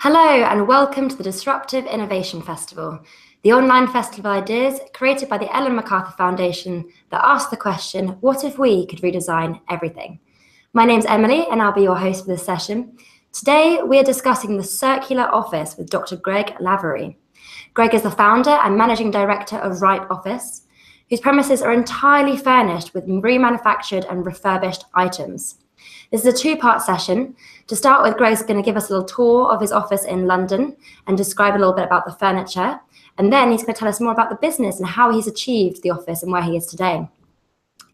Hello and welcome to the Disruptive Innovation Festival, the online festival of ideas created by the Ellen MacArthur Foundation that asks the question, what if we could redesign everything? My name's Emily and I'll be your host for this session. Today we are discussing the Circular Office with Dr. Greg Lavery. Greg is the founder and managing director of Ripe Office, whose premises are entirely furnished with remanufactured and refurbished items. This is a two-part session. To start with, Greg's going to give us a little tour of his office in London and describe a little bit about the furniture. And then he's going to tell us more about the business and how he's achieved the office and where he is today.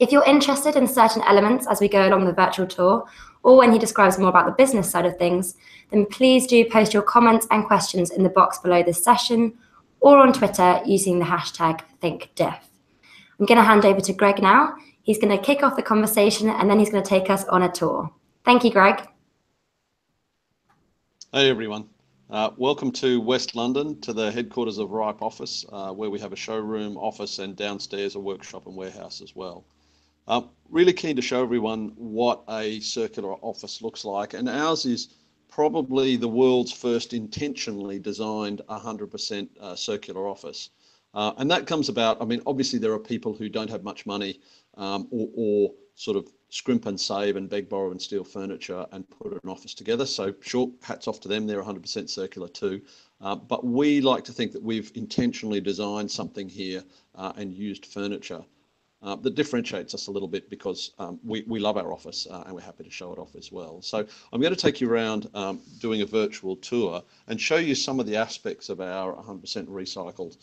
If you're interested in certain elements as we go along the virtual tour, or when he describes more about the business side of things, then please do post your comments and questions in the box below this session or on Twitter using the hashtag ThinkDiff. I'm going to hand over to Greg now. He's going to kick off the conversation and then he's going to take us on a tour. Thank you, Greg. Hey, everyone. Welcome to West London, to the headquarters of Ripe Office, where we have a showroom, office, and downstairs a workshop and warehouse as well. Really keen to show everyone what a circular office looks like, and ours is probably the world's first intentionally designed 100% circular office. And that comes about, I mean, obviously there are people who don't have much money or sort of scrimp and save and beg, borrow and steal furniture and put an office together. So sure, hats off to them, they're 100% circular too. But we like to think that we've intentionally designed something here and used furniture that differentiates us a little bit because we love our office and we're happy to show it off as well. So I'm going to take you around doing a virtual tour and show you some of the aspects of our 100% recycled,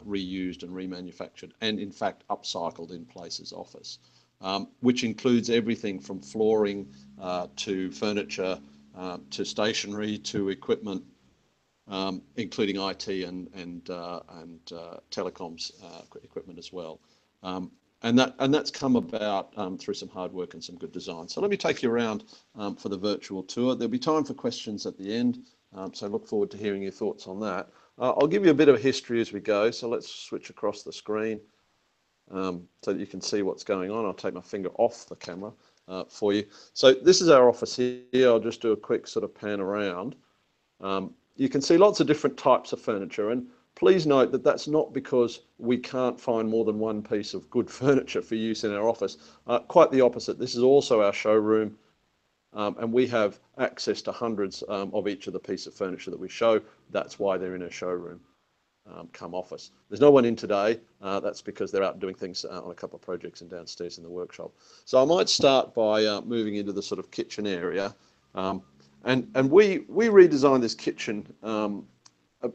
reused and remanufactured and in fact upcycled in places office, which includes everything from flooring to furniture to stationery to equipment, including IT and telecoms equipment as well. And that's come about through some hard work and some good design. So let me take you around for the virtual tour. There'll be time for questions at the end, so I look forward to hearing your thoughts on that. I'll give you a bit of history as we go, so let's switch across the screen so that you can see what's going on. I'll take my finger off the camera for you. So this is our office here. I'll just do a quick sort of pan around. You can see lots of different types of furniture, and please note that that's not because we can't find more than one piece of good furniture for use in our office. Quite the opposite. This is also our showroom, and we have access to hundreds of each of the pieces of furniture that we show. That's why they're in a showroom come office. There's no one in today. That's because they're out doing things on a couple of projects and downstairs in the workshop. So I might start by moving into the sort of kitchen area. And we redesigned this kitchen,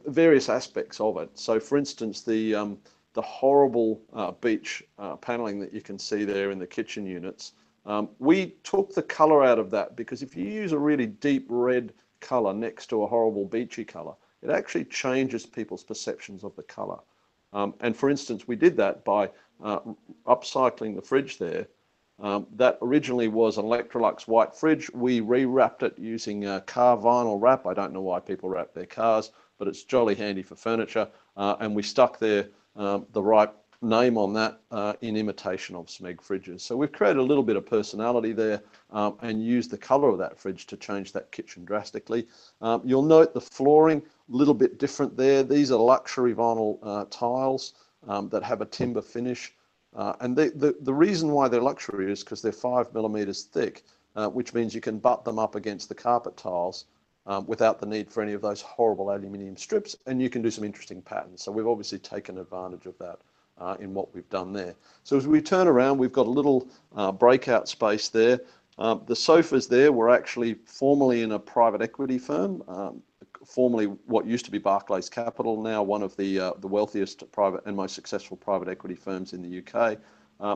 various aspects of it. So for instance, the horrible beech paneling that you can see there in the kitchen units, we took the color out of that because if you use a really deep red color next to a horrible beachy color, it actually changes people's perceptions of the color. And for instance, we did that by upcycling the fridge there. That originally was an Electrolux white fridge. We rewrapped it using car vinyl wrap. I don't know why people wrap their cars, but it's jolly handy for furniture. And we stuck the Ripe name on that in imitation of Smeg fridges. So we've created a little bit of personality there and used the color of that fridge to change that kitchen drastically. You'll note the flooring, a little bit different there. These are luxury vinyl tiles that have a timber finish. And the reason why they're luxury is because they're 5 millimeters thick, which means you can butt them up against the carpet tiles without the need for any of those horrible aluminium strips, and you can do some interesting patterns. So we've obviously taken advantage of that in what we've done there. So as we turn around, we've got a little breakout space there. The sofas there were actually formerly in a private equity firm, formerly what used to be Barclays Capital, now one of the wealthiest private and most successful private equity firms in the UK.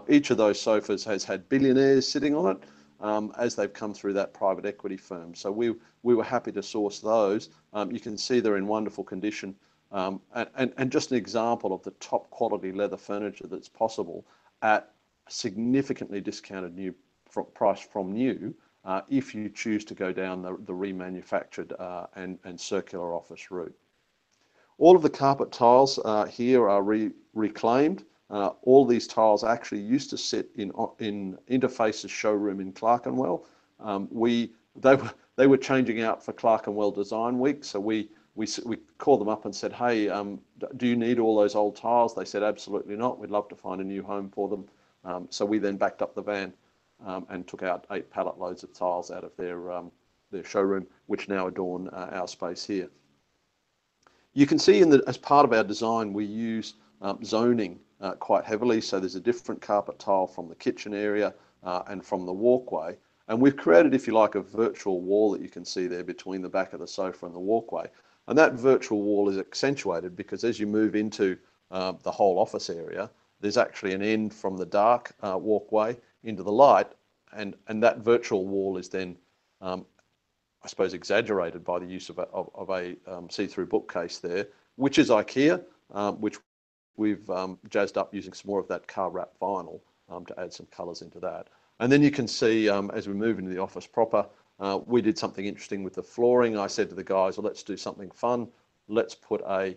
Each of those sofas has had billionaires sitting on it as they've come through that private equity firm. So we were happy to source those. You can see they're in wonderful condition. And just an example of the top quality leather furniture that's possible at significantly discounted price from new if you choose to go down the remanufactured and circular office route. All of the carpet tiles here are reclaimed. All these tiles actually used to sit in Interface's showroom in Clerkenwell. they were changing out for Clerkenwell Design Week. So we called them up and said, hey, do you need all those old tiles? They said, absolutely not. We'd love to find a new home for them. So we then backed up the van and took out 8 pallet loads of tiles out of their showroom, which now adorn our space here. You can see as part of our design, we use zoning quite heavily. So there's a different carpet tile from the kitchen area and from the walkway. And we've created, if you like, a virtual wall that you can see there between the back of the sofa and the walkway. And that virtual wall is accentuated because as you move into the whole office area, there's actually an end from the dark walkway into the light. And that virtual wall is then I suppose, exaggerated by the use of a see-through bookcase there, which is IKEA, which we've jazzed up using some more of that car wrap vinyl to add some colours into that. And then you can see as we move into the office proper, we did something interesting with the flooring. I said to the guys, well, let's do something fun. Let's put a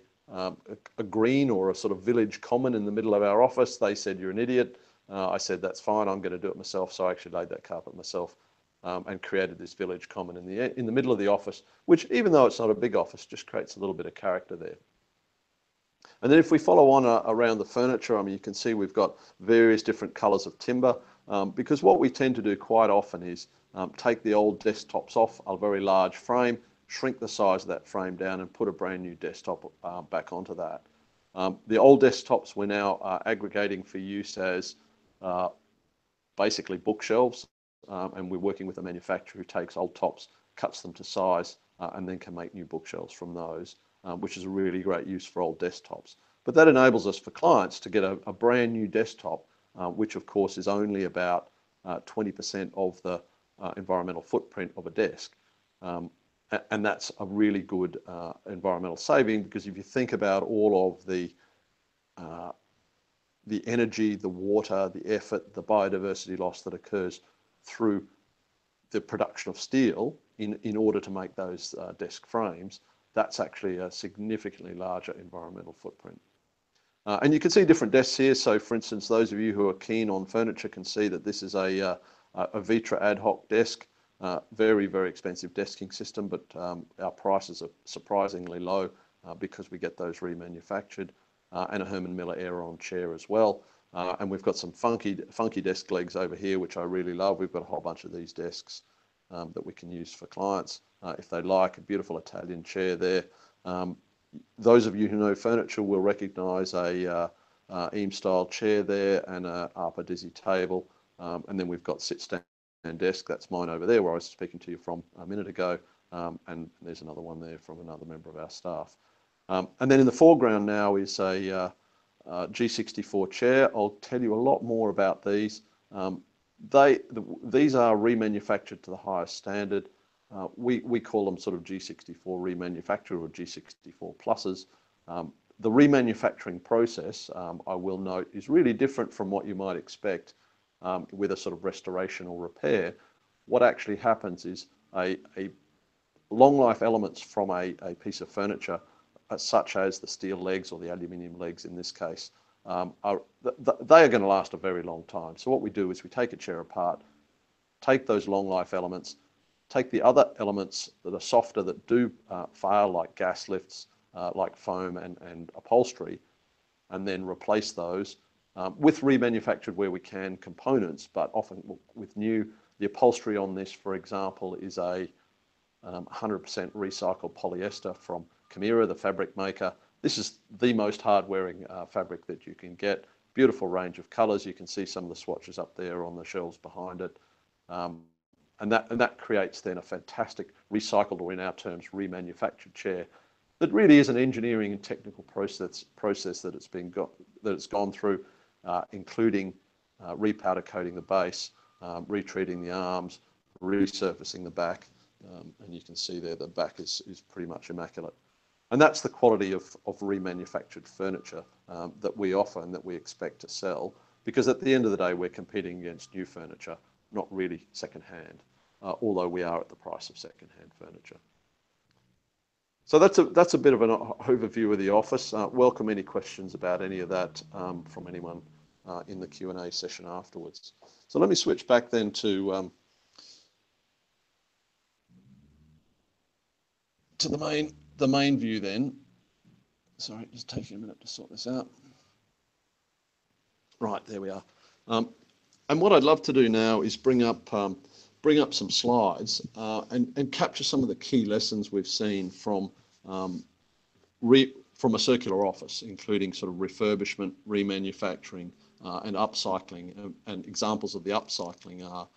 green or a sort of village common in the middle of our office. They said, you're an idiot. I said, that's fine. I'm going to do it myself. So I actually laid that carpet myself. And created this village common in the middle of the office, which, even though it's not a big office, just creates a little bit of character there. And then if we follow on around the furniture, I mean, you can see we've got various different colours of timber, because what we tend to do quite often is take the old desktops off a very large frame, shrink the size of that frame down and put a brand new desktop back onto that. The old desktops we're now aggregating for use as basically bookshelves. And we're working with a manufacturer who takes old tops, cuts them to size, and then can make new bookshelves from those, which is a really great use for old desktops. But that enables us for clients to get a brand new desktop, which of course is only about 20% of the environmental footprint of a desk. And that's a really good environmental saving, because if you think about all of the energy, the water, the effort, the biodiversity loss that occurs through the production of steel in order to make those desk frames, that's actually a significantly larger environmental footprint. And you can see different desks here. So for instance, those of you who are keen on furniture can see that this is a Vitra ad hoc desk, very, very expensive desking system, but our prices are surprisingly low because we get those remanufactured, and a Herman Miller Aeron chair as well. And we've got some funky desk legs over here, which I really love. We've got a whole bunch of these desks that we can use for clients if they like. A beautiful Italian chair there. Those of you who know furniture will recognise a Eames-style chair there and a Arpa Dizzy table. And then we've got sit-stand desk. That's mine over there, where I was speaking to you from a minute ago. And there's another one there from another member of our staff. And then in the foreground now is a G64 chair. I'll tell you a lot more about these. These are remanufactured to the highest standard. We call them sort of G64 remanufactured or G64 pluses. The remanufacturing process, I will note, is really different from what you might expect with a sort of restoration or repair. What actually happens is a long life elements from a piece of furniture, such as the steel legs or the aluminium legs in this case, they are going to last a very long time. So what we do is we take a chair apart, take those long life elements, take the other elements that are softer that do fail, like gas lifts, like foam and upholstery, and then replace those with remanufactured where we can components, but often with new. The upholstery on this, for example, is a 100% recycled polyester from Chimera, the fabric maker. This is the most hard-wearing fabric that you can get. Beautiful range of colours. You can see some of the swatches up there on the shelves behind it. And that creates then a fantastic recycled, or in our terms, remanufactured chair that really is an engineering and technical process that it's gone through, including repowder coating the base, retreating the arms, resurfacing the back. And you can see there the back is pretty much immaculate. And that's the quality of remanufactured furniture that we offer and that we expect to sell, because at the end of the day, we're competing against new furniture, not really second-hand, although we are at the price of second-hand furniture. So that's a bit of an overview of the office. Welcome any questions about any of that from anyone in the Q&A session afterwards. So let me switch back then to to the main view then. Sorry, just taking a minute to sort this out. Right, there we are. And what I'd love to do now is bring up some slides and capture some of the key lessons we've seen from a circular office, including sort of refurbishment, remanufacturing, and upcycling. And examples of the upcycling are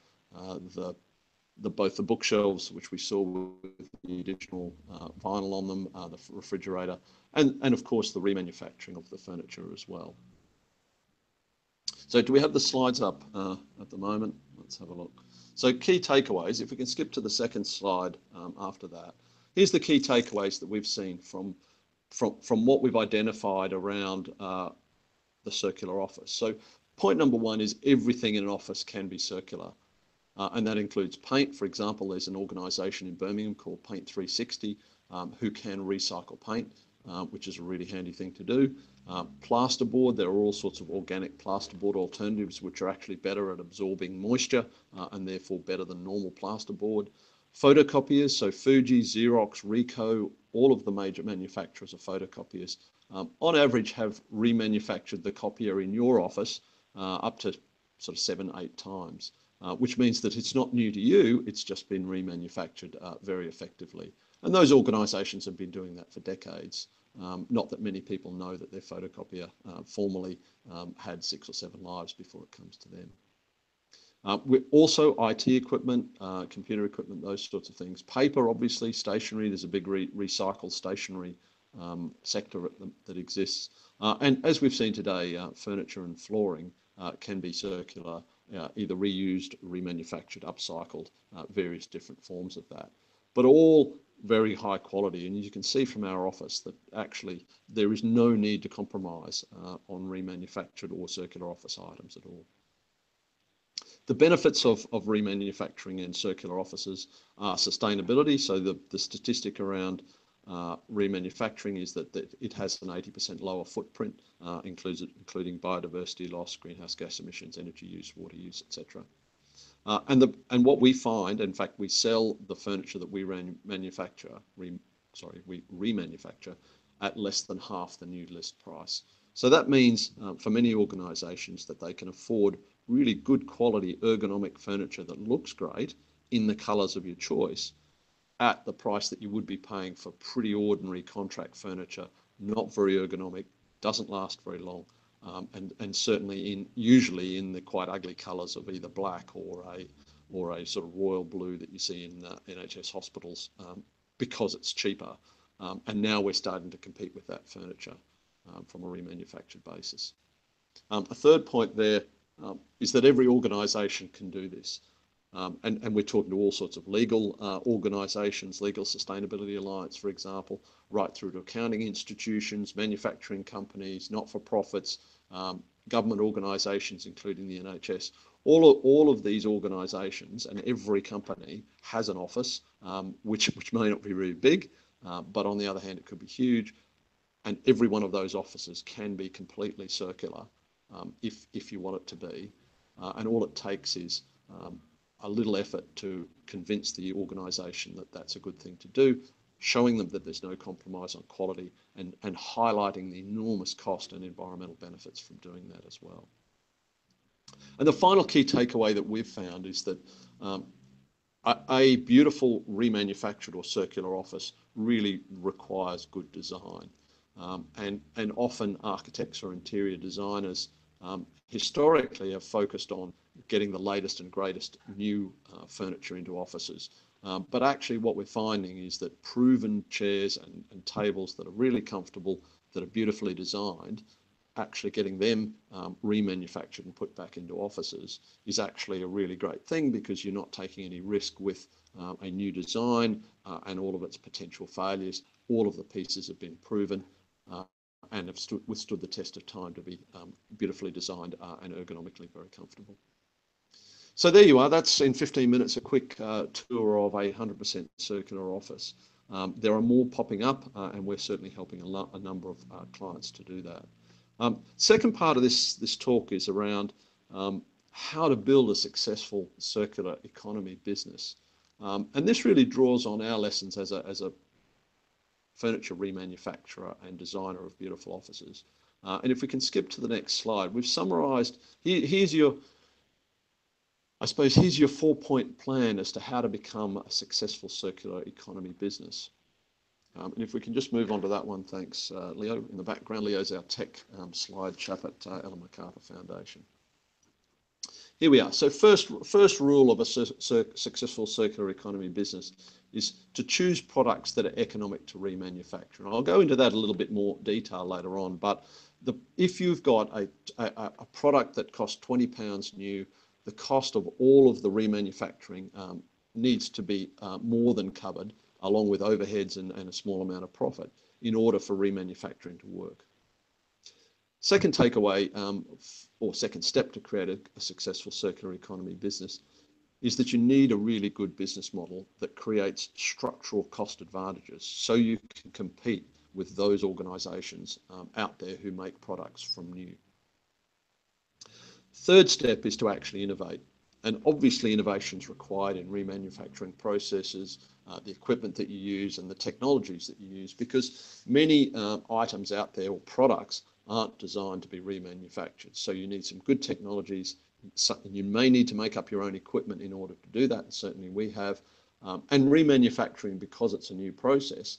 both the bookshelves, which we saw with the additional vinyl on them, the refrigerator, and of course the remanufacturing of the furniture as well. So do we have the slides up at the moment? Let's have a look. So key takeaways, if we can skip to the second slide after that. Here's the key takeaways that we've seen from what we've identified around the circular office. So point number one is everything in an office can be circular. And that includes paint. For example, there's an organisation in Birmingham called Paint 360 who can recycle paint, which is a really handy thing to do. Plasterboard, there are all sorts of organic plasterboard alternatives which are actually better at absorbing moisture and therefore better than normal plasterboard. Photocopiers, so Fuji, Xerox, Ricoh, all of the major manufacturers of photocopiers, on average have remanufactured the copier in your office up to sort of 7-8 times. Which means that it's not new to you, it's just been remanufactured very effectively. And those organisations have been doing that for decades. Not that many people know that their photocopier formerly had 6 or 7 lives before it comes to them. We're also IT equipment, computer equipment, those sorts of things. Paper, obviously, stationery, there's a big recycled stationery sector that exists. And as we've seen today, furniture and flooring can be circular, either reused, remanufactured, upcycled, various different forms of that. But all very high quality, and you can see from our office that actually there is no need to compromise on remanufactured or circular office items at all. The benefits of remanufacturing and circular offices are sustainability. So the statistic around remanufacturing is that it has an 80% lower footprint, including biodiversity loss, greenhouse gas emissions, energy use, water use, etc. And what we find, in fact, we sell the furniture that we remanufacture at less than half the new list price. So that means for many organisations that they can afford really good quality ergonomic furniture that looks great in the colours of your choice at the price that you would be paying for pretty ordinary contract furniture, not very ergonomic, doesn't last very long, and certainly usually in the quite ugly colours of either black or a sort of royal blue that you see in NHS hospitals because it's cheaper. And now we're starting to compete with that furniture from a remanufactured basis. A third point there is that every organisation can do this. And we're talking to all sorts of legal organisations, Legal Sustainability Alliance, for example, right through to accounting institutions, manufacturing companies, not-for-profits, government organisations, including the NHS. All of these organisations and every company has an office, which may not be really big, but on the other hand, it could be huge. And every one of those offices can be completely circular if you want it to be. And all it takes is a little effort to convince the organisation that that's a good thing to do, showing them that there's no compromise on quality and highlighting the enormous cost and environmental benefits from doing that as well. And the final key takeaway that we've found is that a beautiful remanufactured or circular office really requires good design. And often architects or interior designers historically have focused on getting the latest and greatest new furniture into offices. But actually what we're finding is that proven chairs and tables that are really comfortable, that are beautifully designed, actually getting them remanufactured and put back into offices is actually a really great thing because you're not taking any risk with a new design and all of its potential failures. All of the pieces have been proven and have withstood the test of time to be beautifully designed and ergonomically very comfortable. So there you are. That's in 15 minutes a quick tour of a 100% circular office. There are more popping up and we're certainly helping a number of clients to do that. Second part of this talk is around how to build a successful circular economy business. And this really draws on our lessons as a furniture remanufacturer and designer of beautiful offices. And if we can skip to the next slide, we've summarised, here's your 4-point plan as to how to become a successful circular economy business. And if we can just move on to that one, thanks, Leo. In the background, Leo's our tech slide chap at Ellen MacArthur Foundation. Here we are. So first rule of a successful circular economy business is to choose products that are economic to remanufacture. And I'll go into that a little bit more detail later on, but if you've got a product that costs £20 new, the cost of all of the remanufacturing needs to be more than covered, along with overheads and a small amount of profit, in order for remanufacturing to work. Second takeaway, or second step to create a successful circular economy business, is that you need a really good business model that creates structural cost advantages so you can compete with those organisations out there who make products from new. Third step is to actually innovate. And obviously innovation is required in remanufacturing processes, the equipment that you use and the technologies that you use, because many items out there or products aren't designed to be remanufactured. So you need some good technologies. You may need to make up your own equipment in order to do that, and certainly we have. And remanufacturing, because it's a new process,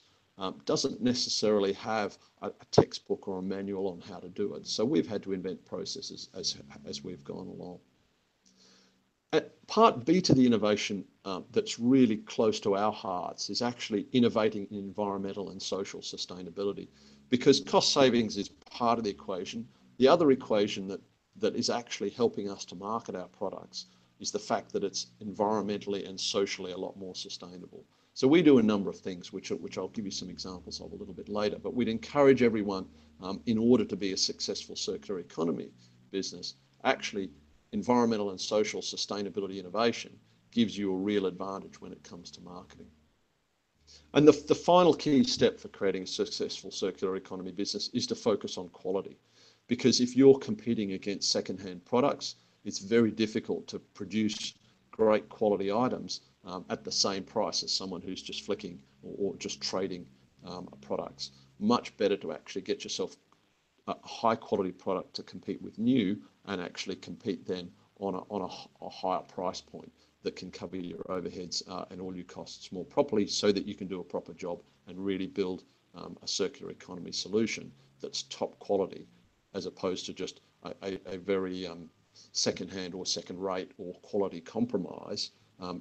doesn't necessarily have a textbook or a manual on how to do it. So we've had to invent processes as we've gone along. Part B to the innovation that's really close to our hearts is actually innovating in environmental and social sustainability, because cost savings is part of the equation. The other equation that is actually helping us to market our products is the fact that it's environmentally and socially a lot more sustainable. So we do a number of things, which I'll give you some examples of a little bit later, but we'd encourage everyone, in order to be a successful circular economy business, actually environmental and social sustainability innovation gives you a real advantage when it comes to marketing. And the final key step for creating a successful circular economy business is to focus on quality. Because if you're competing against second-hand products, it's very difficult to produce great quality items at the same price as someone who's just flicking or just trading products. Much better to actually get yourself a high quality product to compete with new, and actually compete then on a higher price point that can cover your overheads and all your costs more properly, so that you can do a proper job and really build a circular economy solution that's top quality, as opposed to just a very second-hand or second-rate or quality compromise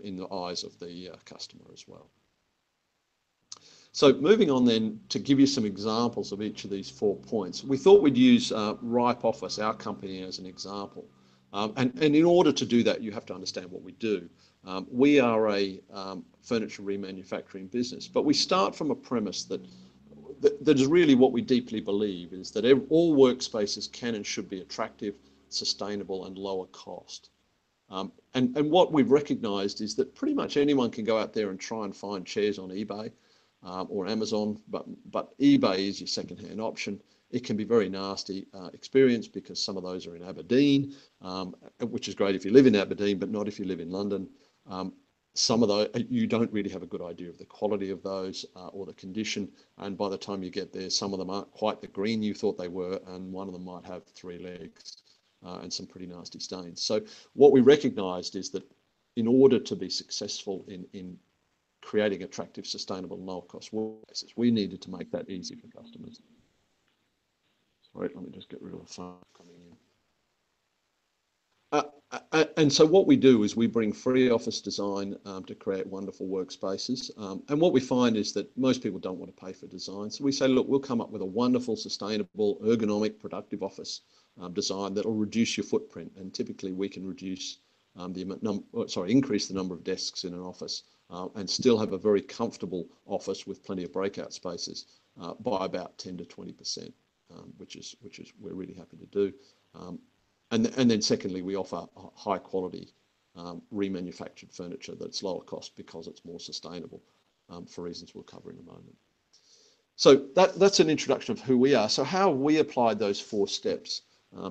in the eyes of the customer as well. So moving on then to give you some examples of each of these 4 points, we thought we'd use Ripe Office, our company, as an example. And in order to do that, you have to understand what we do. We are a furniture remanufacturing business, but we start from a premise that is really what we deeply believe, is that all workspaces can and should be attractive, sustainable and lower cost. And what we've recognised is that pretty much anyone can go out there and try and find chairs on eBay or Amazon, but eBay is your second-hand option. It can be very nasty experience, because some of those are in Aberdeen, which is great if you live in Aberdeen, but not if you live in London. Some of those, you don't really have a good idea of the quality of those or the condition. And by the time you get there, some of them aren't quite the green you thought they were, and one of them might have 3 legs and some pretty nasty stains. So what we recognised is that in order to be successful in creating attractive, sustainable, low-cost workplaces, we needed to make that easy for customers. Sorry, let me just get rid of the phone coming in. And so what we do is we bring free office design to create wonderful workspaces. And what we find is that most people don't want to pay for design. So we say, look, we'll come up with a wonderful, sustainable, ergonomic, productive office design that will reduce your footprint. And typically we can reduce increase the number of desks in an office and still have a very comfortable office with plenty of breakout spaces by about 10 to 20%, which is we're really happy to do. And then secondly, we offer high quality remanufactured furniture that's lower cost because it's more sustainable for reasons we'll cover in a moment. So that's an introduction of who we are. So how have we applied those 4 steps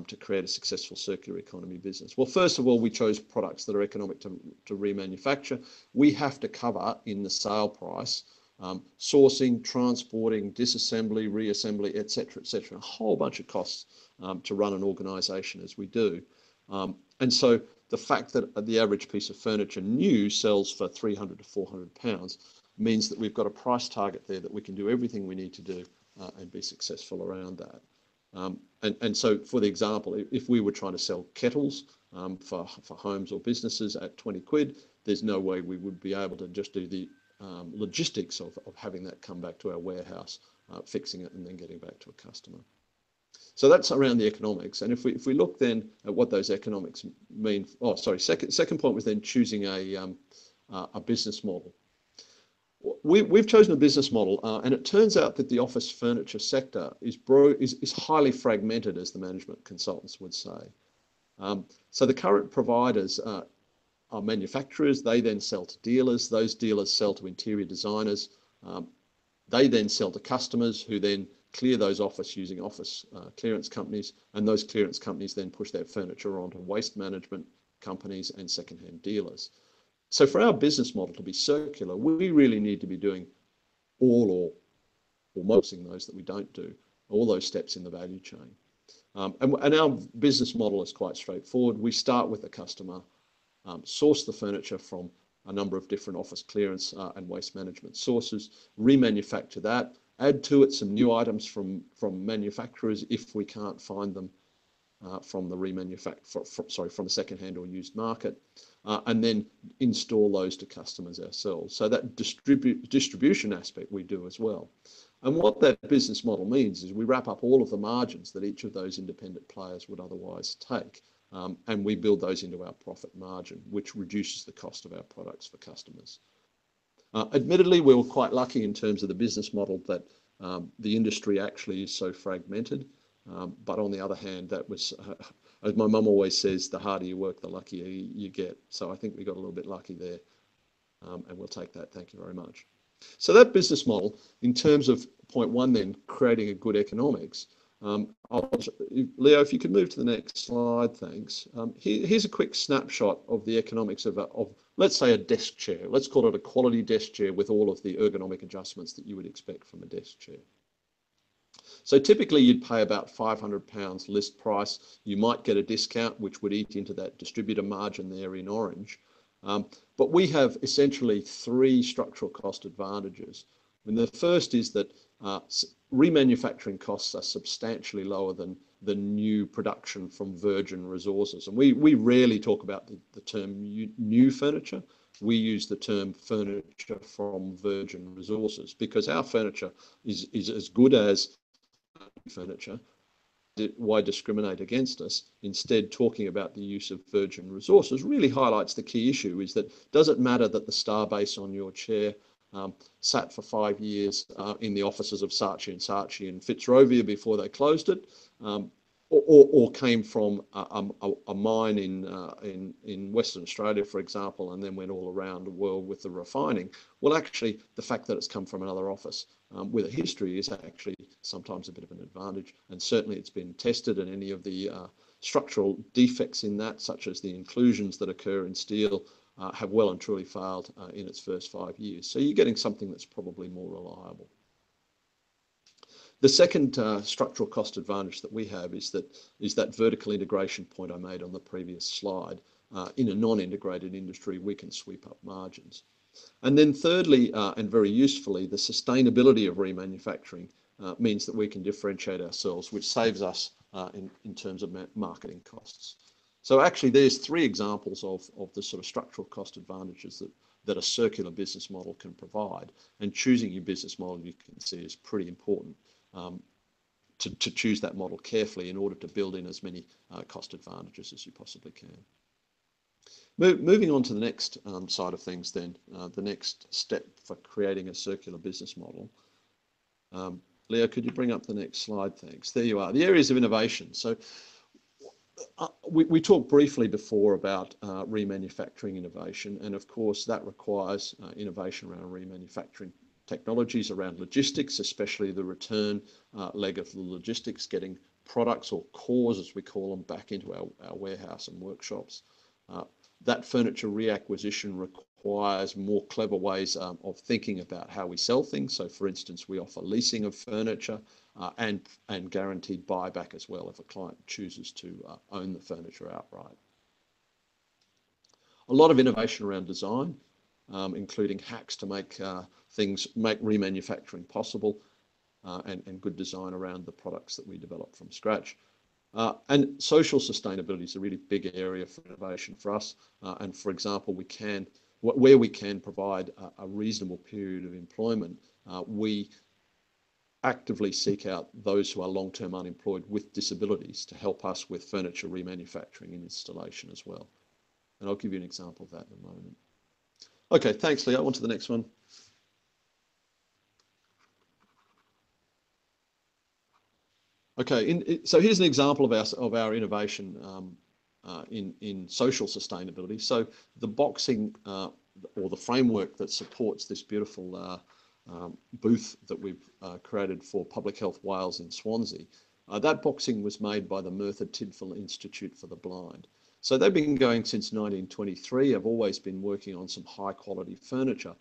to create a successful circular economy business? Well, first of all, we chose products that are economic to remanufacture. We have to cover in the sale price sourcing, transporting, disassembly, reassembly, etc., etc. A whole bunch of costs to run an organisation as we do. And so the fact that the average piece of furniture new sells for £300 to £400 means that we've got a price target there that we can do everything we need to do and be successful around that. And so, for the example, if we were trying to sell kettles for homes or businesses at 20 quid, there's no way we would be able to just do the logistics of having that come back to our warehouse, fixing it and then getting back to a customer. So that's around the economics. And if we look then at what those economics mean, second point was then choosing a business model. We've chosen a business model, and it turns out that the office furniture sector is highly fragmented, as the management consultants would say. So the current providers are manufacturers. They then sell to dealers. Those dealers sell to interior designers. They then sell to customers who then clear those office using office clearance companies, and those clearance companies then push their furniture onto waste management companies and secondhand dealers. So for our business model to be circular, we really need to be doing all or most of those that we don't do, all those steps in the value chain. And our business model is quite straightforward. We start with the customer, source the furniture from a number of different office clearance and waste management sources, remanufacture that, add to it some new items from manufacturers if we can't find them from the from a second-hand or used market, and then install those to customers ourselves. So that distribution aspect we do as well. And what that business model means is we wrap up all of the margins that each of those independent players would otherwise take, and we build those into our profit margin, which reduces the cost of our products for customers. Admittedly, we were quite lucky in terms of the business model that the industry actually is so fragmented. But on the other hand, that was, as my mum always says, the harder you work, the luckier you get. So I think we got a little bit lucky there, and we'll take that. Thank you very much. So that business model, in terms of point one then, creating a good economics, Leo, if you could move to the next slide, thanks. Here's a quick snapshot of the economics of let's say, a desk chair. Let's call it a quality desk chair with all of the ergonomic adjustments that you would expect from a desk chair. So typically you'd pay about £500 list price. You might get a discount, which would eat into that distributor margin there in orange. But we have essentially three structural cost advantages. And the first is that remanufacturing costs are substantially lower than the new production from virgin resources. And we rarely talk about the term new furniture. We use the term furniture from virgin resources because our furniture is as good as furniture. Why discriminate against us? Instead, talking about the use of virgin resources really highlights the key issue, is that does it matter that the star base on your chair sat for 5 years in the offices of Saatchi & Saatchi in Fitzrovia before they closed it, or came from a mine in Western Australia, for example, and then went all around the world with the refining? Well, actually, the fact that it's come from another office with a history is actually sometimes a bit of an advantage, and certainly it's been tested, and any of the structural defects in that, such as the inclusions that occur in steel, have well and truly failed in its first 5 years. So you're getting something that's probably more reliable. The second structural cost advantage that we have is that vertical integration point I made on the previous slide. In a non-integrated industry, we can sweep up margins. And then thirdly, and very usefully, the sustainability of remanufacturing means that we can differentiate ourselves, which saves us in terms of marketing costs. So actually, there's three examples of the sort of structural cost advantages that a circular business model can provide. And choosing your business model, you can see, is pretty important to choose that model carefully in order to build in as many cost advantages as you possibly can. Moving on to the next side of things then, the next step for creating a circular business model. Leo, could you bring up the next slide? Thanks. There you are, the areas of innovation. So we talked briefly before about remanufacturing innovation, and of course that requires innovation around remanufacturing technologies, around logistics, especially the return leg of the logistics, getting products or cores, as we call them, back into our warehouse and workshops. that furniture reacquisition requires more clever ways of thinking about how we sell things. So for instance, we offer leasing of furniture and guaranteed buyback as well if a client chooses to own the furniture outright. A lot of innovation around design, including hacks to make remanufacturing possible, and good design around the products that we develop from scratch. And social sustainability is a really big area for innovation for us. And for example, where we can provide a reasonable period of employment, we actively seek out those who are long-term unemployed with disabilities to help us with furniture remanufacturing and installation as well. And I'll give you an example of that in a moment. Okay, thanks, Leo. On to the next one. Okay, so here's an example of our innovation in social sustainability. So the boxing or the framework that supports this beautiful booth that we've created for Public Health Wales in Swansea, that boxing was made by the Merthyr Tydfil Institute for the Blind. So they've been going since 1923, have always been working on some high quality furniture.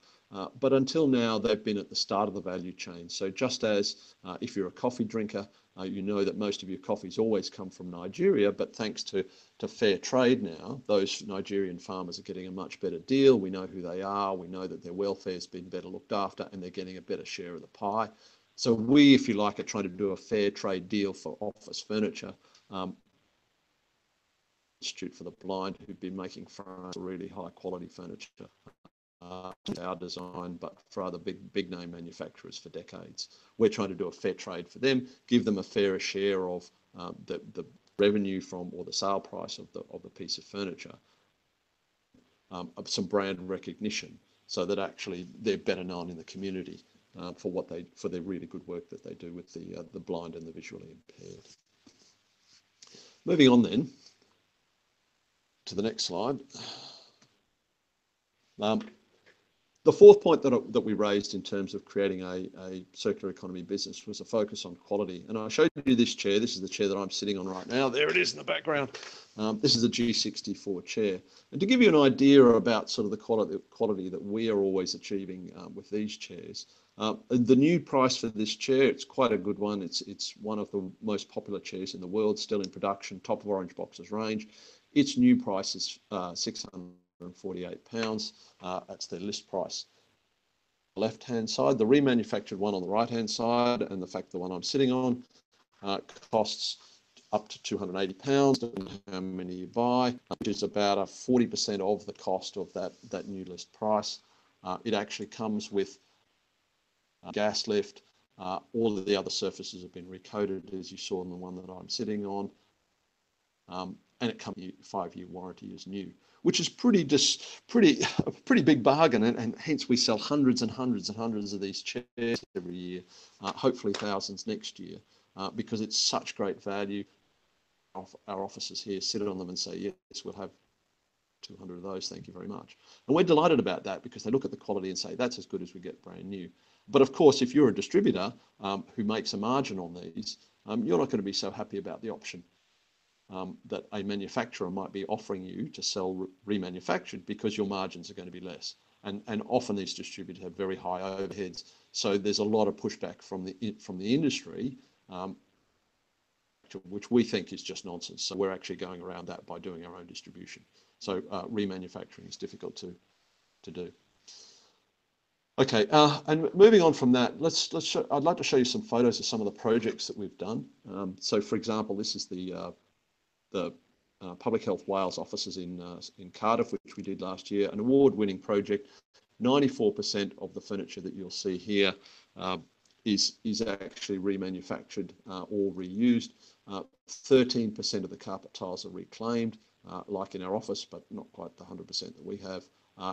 But until now, they've been at the start of the value chain. So just as if you're a coffee drinker, you know that most of your coffees always come from Nigeria, but thanks to fair trade now, those Nigerian farmers are getting a much better deal. We know who they are. We know that their welfare has been better looked after and they're getting a better share of the pie. So we, if you like, are trying to do a fair trade deal for office furniture. Institute for the Blind, who've been making for us really high quality furniture. Our design, but for other big name manufacturers for decades. We're trying to do a fair trade for them, give them a fairer share of the revenue from or the sale price of the piece of furniture, some brand recognition, so that actually they're better known in the community for their really good work that they do with the blind and the visually impaired. Moving on then to the next slide. The fourth point that we raised in terms of creating a circular economy business was a focus on quality. And I showed you this chair. This is the chair that I'm sitting on right now. There it is in the background. This is a G64 chair. And to give you an idea about sort of the quality that we are always achieving with these chairs, the new price for this chair, it's quite a good one. It's one of the most popular chairs in the world, still in production, top of Orange Box's range. Its new price is £648. That's their list price. Left-hand side, the remanufactured one on the right-hand side, and the fact the one I'm sitting on costs up to £280, depending on how many you buy, which is about a 40% of the cost of that new list price. It actually comes with gas lift. All of the other surfaces have been recoated, as you saw in the one that I'm sitting on. And it comes with a 5-year warranty as new, which is a pretty big bargain, and hence we sell hundreds and hundreds and hundreds of these chairs every year, hopefully thousands next year, because it's such great value. Our officers here sit on them and say, yes, we'll have 200 of those, thank you very much. And we're delighted about that because they look at the quality and say, that's as good as we get brand new. But of course, if you're a distributor who makes a margin on these, you're not going to be so happy about the option that a manufacturer might be offering you to sell remanufactured, because your margins are going to be less. And often these distributors have very high overheads. So there's a lot of pushback from the industry, which we think is just nonsense. So we're actually going around that by doing our own distribution. So remanufacturing is difficult to do. Okay, and moving on from that, I'd like to show you some photos of some of the projects that we've done. So for example, this is the Public Health Wales offices in Cardiff, which we did last year, an award-winning project. 94% of the furniture that you'll see here is actually remanufactured or reused. 13% of the carpet tiles are reclaimed, like in our office, but not quite the 100% that we have.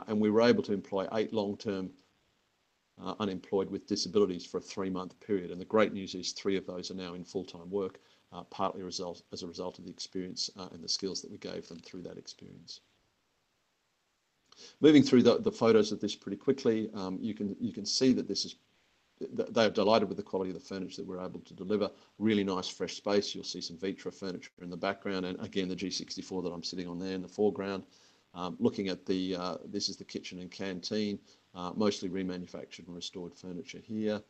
And we were able to employ 8 long-term unemployed with disabilities for a 3-month period. And the great news is 3 of those are now in full-time work, partly as a result of the experience and the skills that we gave them through that experience. Moving through the photos of this pretty quickly, you can see that they're delighted with the quality of the furniture that we're able to deliver. Really nice fresh space. You'll see some Vitra furniture in the background, and again the G64 that I'm sitting on there in the foreground. Looking at this is the kitchen and canteen, mostly remanufactured and restored furniture here.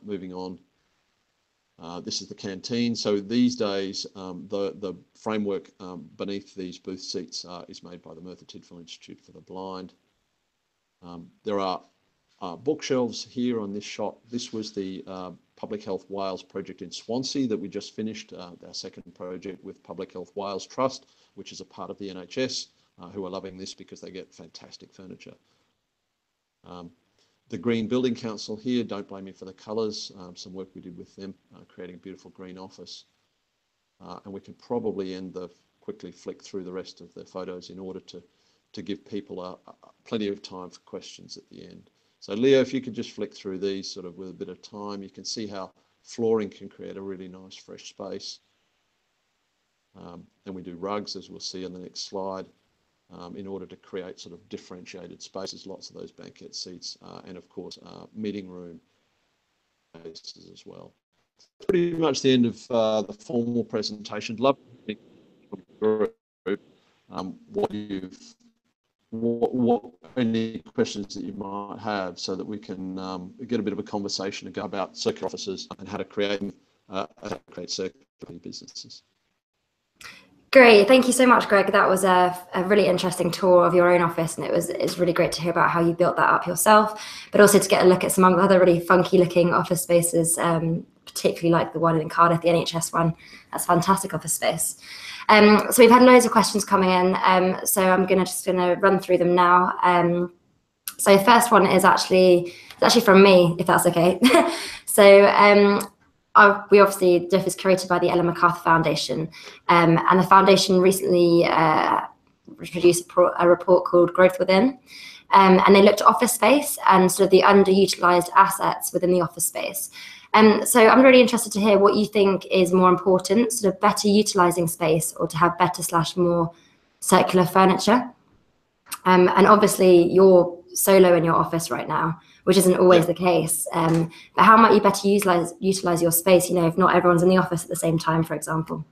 Moving on. This is the canteen. So these days, the framework beneath these booth seats is made by the Merthyr Tydfil Institute for the Blind. There are bookshelves here on this shot. This was the Public Health Wales project in Swansea that we just finished, our second project with Public Health Wales Trust, which is a part of the NHS, who are loving this because they get fantastic furniture. The Green Building Council here, don't blame me for the colours, some work we did with them, creating a beautiful green office. And we can probably quickly flick through the rest of the photos in order to give people plenty of time for questions at the end. So Leo, if you could just flick through these sort of with a bit of time, you can see how flooring can create a really nice fresh space. And we do rugs, as we'll see on the next slide. In order to create sort of differentiated spaces, lots of those banquet seats, and of course, meeting room spaces as well. Pretty much the end of the formal presentation. Love to what any questions that you might have, so that we can get a bit of a conversation and go about circular offices and how to create circular businesses. Great, thank you so much, Greg. That was a really interesting tour of your own office, and it's really great to hear about how you built that up yourself, but also to get a look at some other really funky looking office spaces, particularly like the one in Cardiff, the NHS one. That's fantastic office space. So we've had loads of questions coming in, so I'm just gonna run through them now. So first one is actually from me, if that's okay. So we obviously, DIF is created by the Ellen MacArthur Foundation, and the foundation recently produced a report called Growth Within, and they looked at office space and sort of the underutilized assets within the office space. So I'm really interested to hear what you think is more important, sort of better utilizing space or to have better / more circular furniture. And obviously you're solo in your office right now, which isn't always the case. But how might you better utilize your space, if not everyone's in the office at the same time, for example?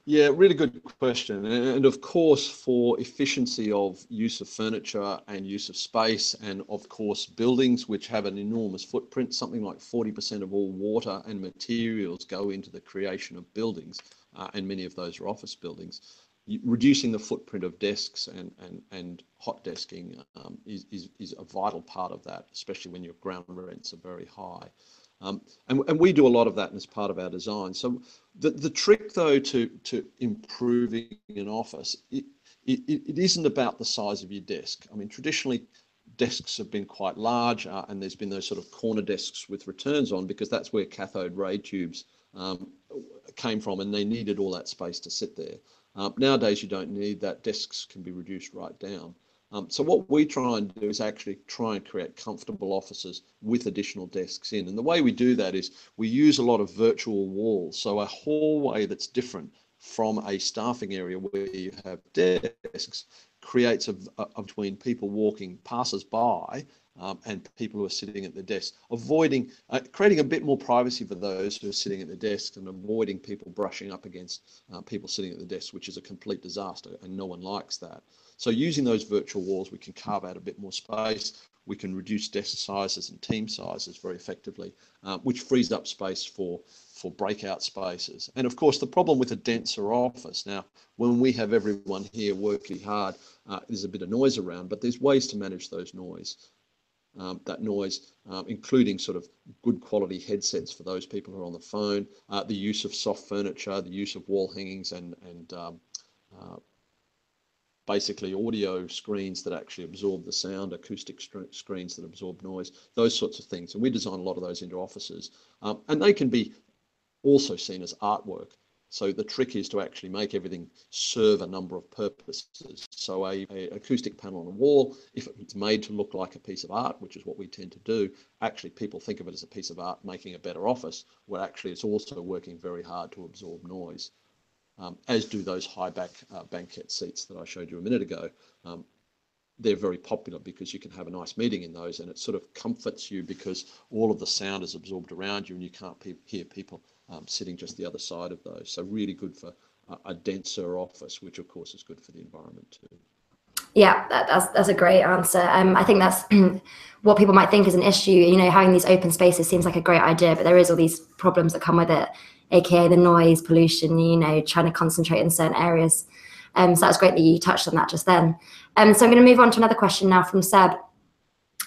Yeah, really good question. And of course, for efficiency of use of furniture and use of space, and of course, buildings which have an enormous footprint, something like 40% of all water and materials go into the creation of buildings, and many of those are office buildings. Reducing the footprint of desks and hot desking is a vital part of that, especially when your ground rents are very high. And we do a lot of that as part of our design. So the trick, though, to improving an office, it isn't about the size of your desk. I mean, traditionally, desks have been quite large, and there's been those sort of corner desks with returns on, because that's where cathode ray tubes came from, and they needed all that space to sit there. Nowadays, you don't need that. Desks can be reduced right down. So what we try and do is actually try and create comfortable offices with additional desks in. And the way we do that is we use a lot of virtual walls. So a hallway that's different from a staffing area where you have desks creates a between people walking, passers-by, and people who are sitting at the desk, avoiding, creating a bit more privacy for those who are sitting at the desk, and avoiding people brushing up against people sitting at the desk, which is a complete disaster, and no one likes that. So using those virtual walls, we can carve out a bit more space. We can reduce desk sizes and team sizes very effectively, which frees up space for breakout spaces. And of course, the problem with a denser office, now, when we have everyone here working hard, there's a bit of noise around, but there's ways to manage those noise. That noise, including sort of good quality headsets for those people who are on the phone, the use of soft furniture, the use of wall hangings, and basically audio screens that actually absorb the sound, acoustic screens that absorb noise, those sorts of things. And we design a lot of those into offices. And they can be also seen as artwork. So the trick is to actually make everything serve a number of purposes. So a acoustic panel on a wall, if it's made to look like a piece of art, which is what we tend to do, actually people think of it as a piece of art making a better office, where actually it's also working very hard to absorb noise, as do those high back banquet seats that I showed you a minute ago. They're very popular because you can have a nice meeting in those, and it sort of comforts you because all of the sound is absorbed around you and you can't hear people sitting just the other side of those. So really good for a denser office, which of course is good for the environment too. Yeah, that's a great answer. I think that's what people might think is an issue. You know, having these open spaces seems like a great idea, but there is all these problems that come with it, aka the noise, pollution. You know, trying to concentrate in certain areas. So that's great that you touched on that just then. So I'm going to move on to another question now from Seb.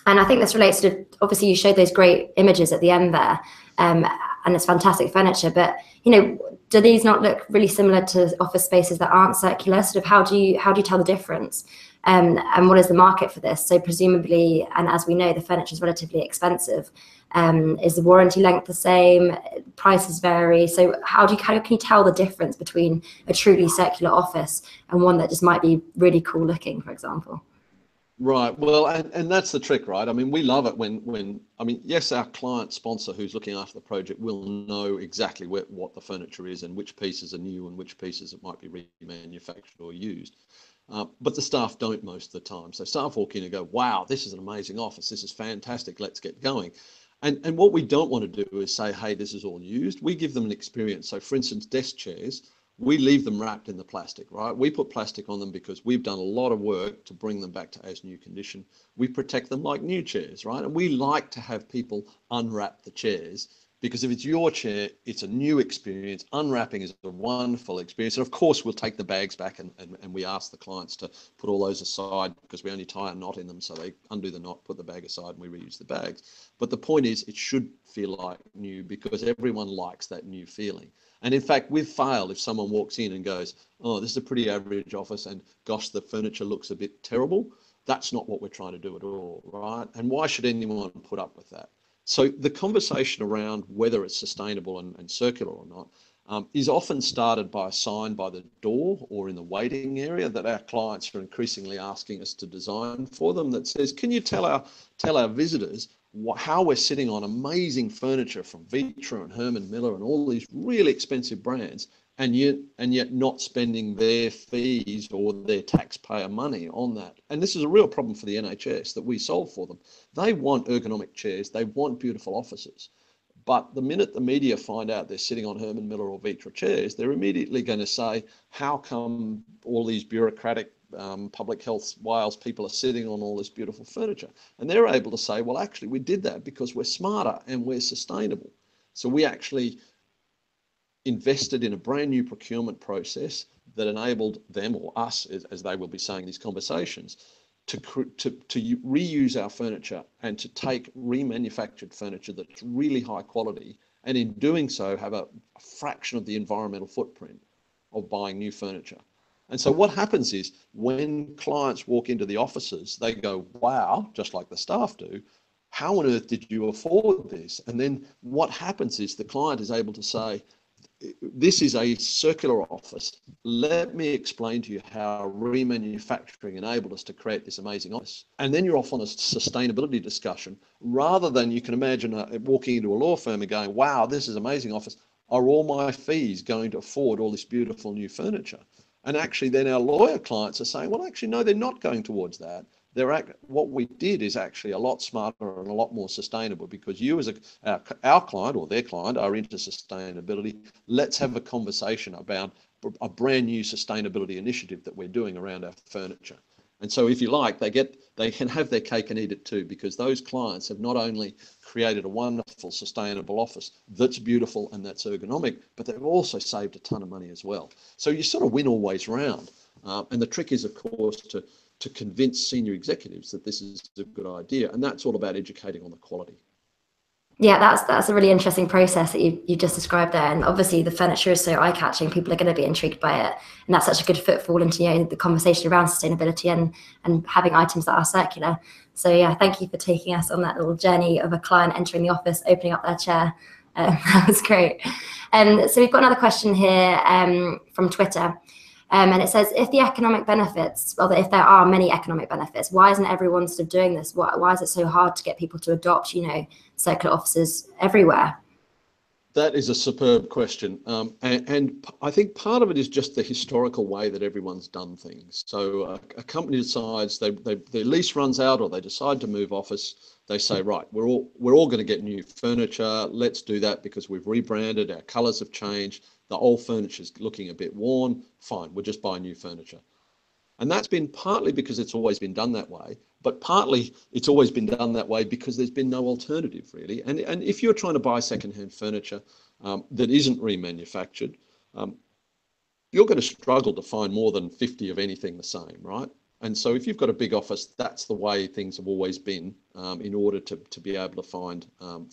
And I think this relates to, obviously you showed those great images at the end there, and it's fantastic furniture, but you know, do these not look really similar to office spaces that aren't circular? Sort of how do you tell the difference? And what is the market for this? So presumably, and as we know, the furniture is relatively expensive. Is the warranty length the same? Prices vary. So how can you tell the difference between a truly circular office and one that just might be really cool looking, for example? Right. Well, and that's the trick, right? I mean, we love it when I mean, yes, our client sponsor who's looking after the project will know exactly what the furniture is and which pieces are new and which pieces it might be remanufactured or used. But the staff don't most of the time. So staff walk in and go, wow, this is an amazing office. This is fantastic. Let's get going. And what we don't want to do is say, hey, this is all used. We give them an experience. So for instance, desk chairs, we leave them wrapped in the plastic, right? We put plastic on them because we've done a lot of work to bring them back to as new condition. We protect them like new chairs, right? And we like to have people unwrap the chairs because if it's your chair, it's a new experience. Unwrapping is a wonderful experience. And of course, we'll take the bags back and we ask the clients to put all those aside because we only tie a knot in them. So they undo the knot, put the bag aside, and we reuse the bags. But the point is, it should feel like new because everyone likes that new feeling. And in fact, we've failed if someone walks in and goes, oh, this is a pretty average office and gosh, the furniture looks a bit terrible. That's not what we're trying to do at all, right? And why should anyone put up with that? So the conversation around whether it's sustainable and circular or not is often started by a sign by the door or in the waiting area that our clients are increasingly asking us to design for them that says, can you tell our visitors how we're sitting on amazing furniture from Vitra and Herman Miller and all these really expensive brands and yet not spending their fees or their taxpayer money on that. And this is a real problem for the NHS that we solve for them. They want ergonomic chairs, they want beautiful offices. But the minute the media find out they're sitting on Herman Miller or Vitra chairs, they're immediately going to say, how come all these bureaucratic public health Wales people are sitting on all this beautiful furniture? And they're able to say, well, actually, we did that because we're smarter and we're sustainable. So we actually invested in a brand new procurement process that enabled them or us, as they will be saying in these conversations, to reuse our furniture and to take remanufactured furniture that's really high quality, and in doing so have a fraction of the environmental footprint of buying new furniture. And so what happens is when clients walk into the offices, they go, wow, just like the staff do, how on earth did you afford this? And then what happens is the client is able to say, this is a circular office. Let me explain to you how remanufacturing enabled us to create this amazing office. And then you're off on a sustainability discussion rather than you can imagine walking into a law firm and going, wow, this is an amazing office. Are all my fees going to afford all this beautiful new furniture? And actually then our lawyer clients are saying, well, actually, no, they're not going towards that. What we did is actually a lot smarter and a lot more sustainable because you as our client or their client are into sustainability. Let's have a conversation about a brand new sustainability initiative that we're doing around our furniture. And so if you like, they can have their cake and eat it too, because those clients have not only created a wonderful sustainable office that's beautiful and that's ergonomic, but they've also saved a ton of money as well. So you sort of win all ways round. And the trick is, of course, to convince senior executives that this is a good idea. And that's all about educating on the quality. Yeah, that's a really interesting process that you just described there. And obviously the furniture is so eye-catching, people are going to be intrigued by it. And that's such a good footfall into, you know, the conversation around sustainability and having items that are circular. So yeah, thank you for taking us on that little journey of a client entering the office, opening up their chair. That was great. So we've got another question here from Twitter. And it says, if the economic benefits, or if there are many economic benefits, why isn't everyone sort of doing this? Why is it so hard to get people to adopt, you know, circular offices everywhere? That is a superb question. And I think part of it is just the historical way that everyone's done things. So a company decides their lease runs out or they decide to move office. They say, right, we're all going to get new furniture. Let's do that because we've rebranded. Our colours have changed. The old furniture's looking a bit worn. Fine, we'll just buy new furniture. And that's been partly because it's always been done that way, but partly it's always been done that way because there's been no alternative really. And if you're trying to buy secondhand furniture that isn't remanufactured, you're going to struggle to find more than 50 of anything the same, right? And so if you've got a big office, that's the way things have always been in order to be able to find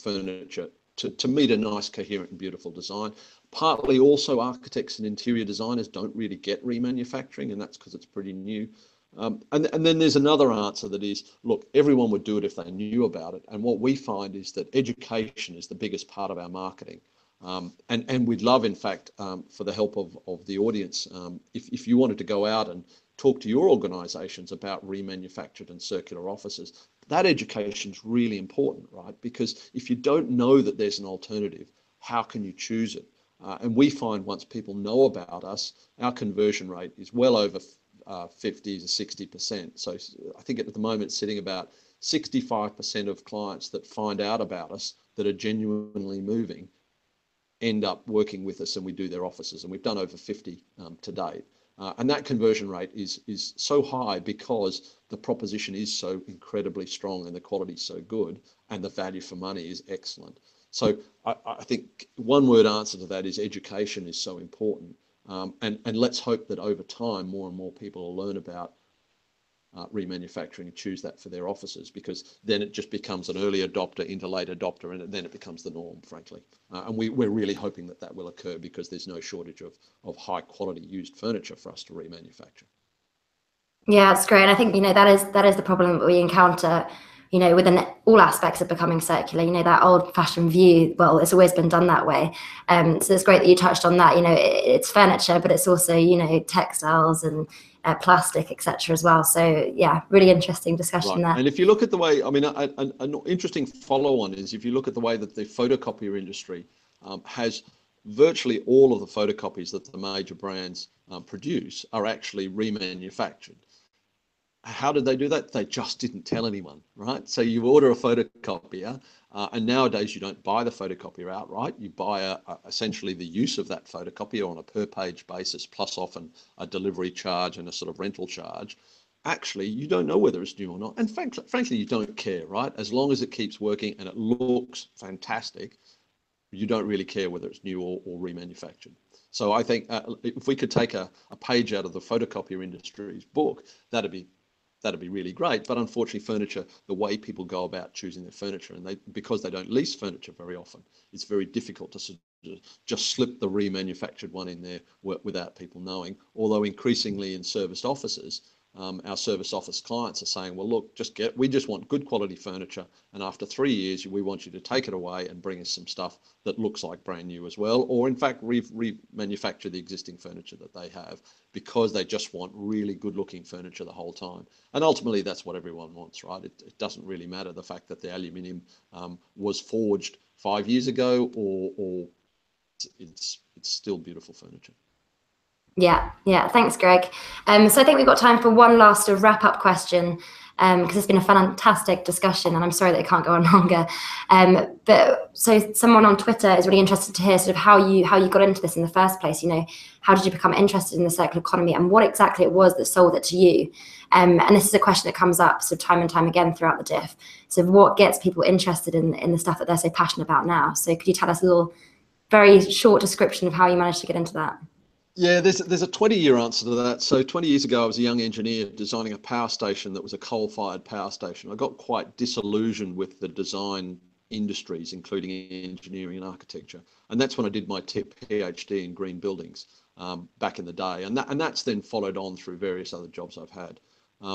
furniture to meet a nice, coherent and beautiful design. Partly also architects and interior designers don't really get remanufacturing, and that's because it's pretty new. And then there's another answer that is, look, everyone would do it if they knew about it. And what we find is that education is the biggest part of our marketing. And we'd love, in fact, for the help of the audience, if you wanted to go out and talk to your organisations about remanufactured and circular offices, that education is really important, right? Because if you don't know that there's an alternative, how can you choose it? And we find once people know about us, our conversion rate is well over 50 to 60%. So I think at the moment it's sitting about 65% of clients that find out about us that are genuinely moving end up working with us and we do their offices. And we've done over 50 to date. And that conversion rate is so high because the proposition is so incredibly strong and the quality is so good and the value for money is excellent. So I think one word answer to that is education is so important. And let's hope that over time, more and more people will learn about remanufacturing and choose that for their offices, because then it just becomes an early adopter into late adopter, and then it becomes the norm, frankly. And we're really hoping that that will occur because there's no shortage of high quality used furniture for us to remanufacture. Yeah, it's great. And I think, that is the problem that we encounter, within all aspects of becoming circular, that old fashioned view, well, it's always been done that way. So it's great that you touched on that. It's furniture, but it's also, textiles and plastic, etc. as well. So yeah, really interesting discussion there. And if you look at the way, I mean, an interesting follow on is if you look at the way that the photocopier industry has virtually all of the photocopies that the major brands produce are actually remanufactured. How did they do that? They just didn't tell anyone, right? So you order a photocopier, and nowadays you don't buy the photocopier outright. You buy essentially the use of that photocopier on a per page basis, plus often a delivery charge and a sort of rental charge. Actually, you don't know whether it's new or not. And frankly, you don't care, right? As long as it keeps working and it looks fantastic, you don't really care whether it's new or remanufactured. So I think if we could take a page out of the photocopier industry's book, that'd be really great. But unfortunately, furniture, the way people go about choosing their furniture, and because they don't lease furniture very often, it's very difficult to just slip the remanufactured one in there without people knowing. Although increasingly in serviced offices, our service office clients are saying, well, look, we just want good quality furniture. And after 3 years, we want you to take it away and bring us some stuff that looks like brand new as well. Or in fact, remanufacture the existing furniture that they have, because they just want really good looking furniture the whole time. And ultimately, that's what everyone wants, right? It doesn't really matter the fact that the aluminium was forged 5 years ago or it's still beautiful furniture. Yeah. Thanks, Greg. So I think we've got time for one last sort of wrap-up question, because it's been a fantastic discussion, and I'm sorry that it can't go on longer. But so someone on Twitter is really interested to hear sort of how you got into this in the first place. How did you become interested in the circular economy, and what exactly it was that sold it to you? And this is a question that comes up sort of time and time again throughout the DIF. So what gets people interested in the stuff that they're so passionate about now? So could you tell us a little, very short description of how you managed to get into that? Yeah, there's a 20-year answer to that. So 20 years ago, I was a young engineer designing a power station that was a coal-fired power station. I got quite disillusioned with the design industries, including engineering and architecture. And that's when I did my PhD in green buildings back in the day. And that's then followed on through various other jobs I've had.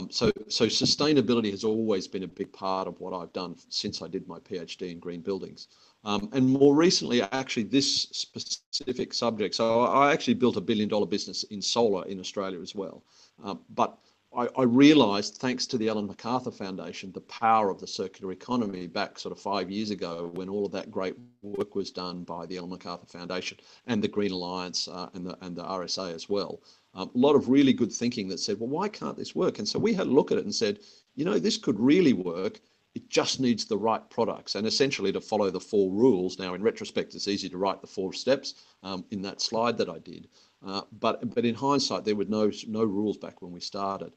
So sustainability has always been a big part of what I've done since I did my PhD in green buildings. And more recently, actually, this specific subject. So I actually built $1 billion business in solar in Australia as well. But I realised, thanks to the Ellen MacArthur Foundation, the power of the circular economy back sort of 5 years ago, when all of that great work was done by the Ellen MacArthur Foundation and the Green Alliance and the RSA as well. A lot of really good thinking that said, well, why can't this work? And so we had a look at it and said, you know, this could really work. It just needs the right products, and essentially to follow the 4 rules. Now, in retrospect, it's easy to write the 4 steps in that slide that I did. But in hindsight, there were no rules back when we started.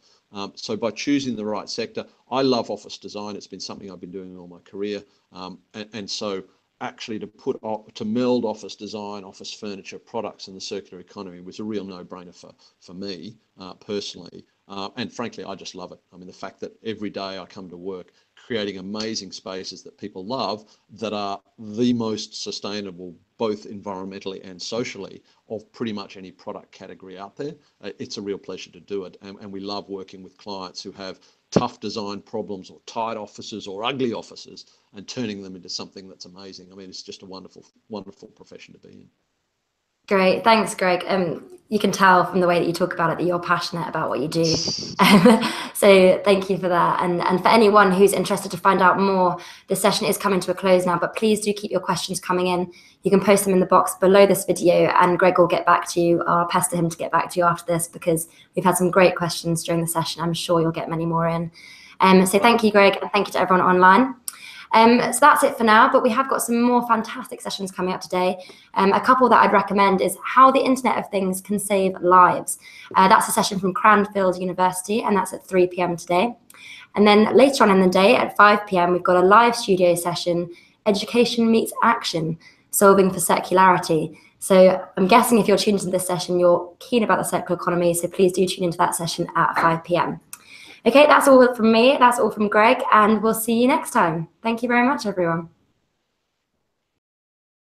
So by choosing the right sector, I love office design. It's been something I've been doing all my career. And so actually to meld office design, office furniture, products and the circular economy was a real no-brainer for me personally. And frankly, I just love it. I mean, the fact that every day I come to work creating amazing spaces that people love, that are the most sustainable, both environmentally and socially, of pretty much any product category out there. It's a real pleasure to do it. And we love working with clients who have tough design problems or tight offices or ugly offices and turning them into something that's amazing. I mean, it's just a wonderful, wonderful profession to be in. Great, thanks, Greg. You can tell from the way that you talk about it that you're passionate about what you do. So thank you for that. And for anyone who's interested to find out more, the session is coming to a close now, but please do keep your questions coming in. You can post them in the box below this video and Greg will get back to you. I'll pester him to get back to you after this because we've had some great questions during the session. I'm sure you'll get many more in. So thank you, Greg, and thank you to everyone online. So that's it for now, but we have got some more fantastic sessions coming up today. A couple that I'd recommend is How the Internet of Things Can Save Lives. That's a session from Cranfield University, and that's at 3 p.m. today. And then later on in the day at 5 p.m, we've got a live studio session, Education Meets Action, Solving for Circularity. So I'm guessing if you're tuned into this session, you're keen about the circular economy, so please do tune into that session at 5 p.m. Okay, that's all from me. That's all from Greg, and we'll see you next time. Thank you very much, everyone.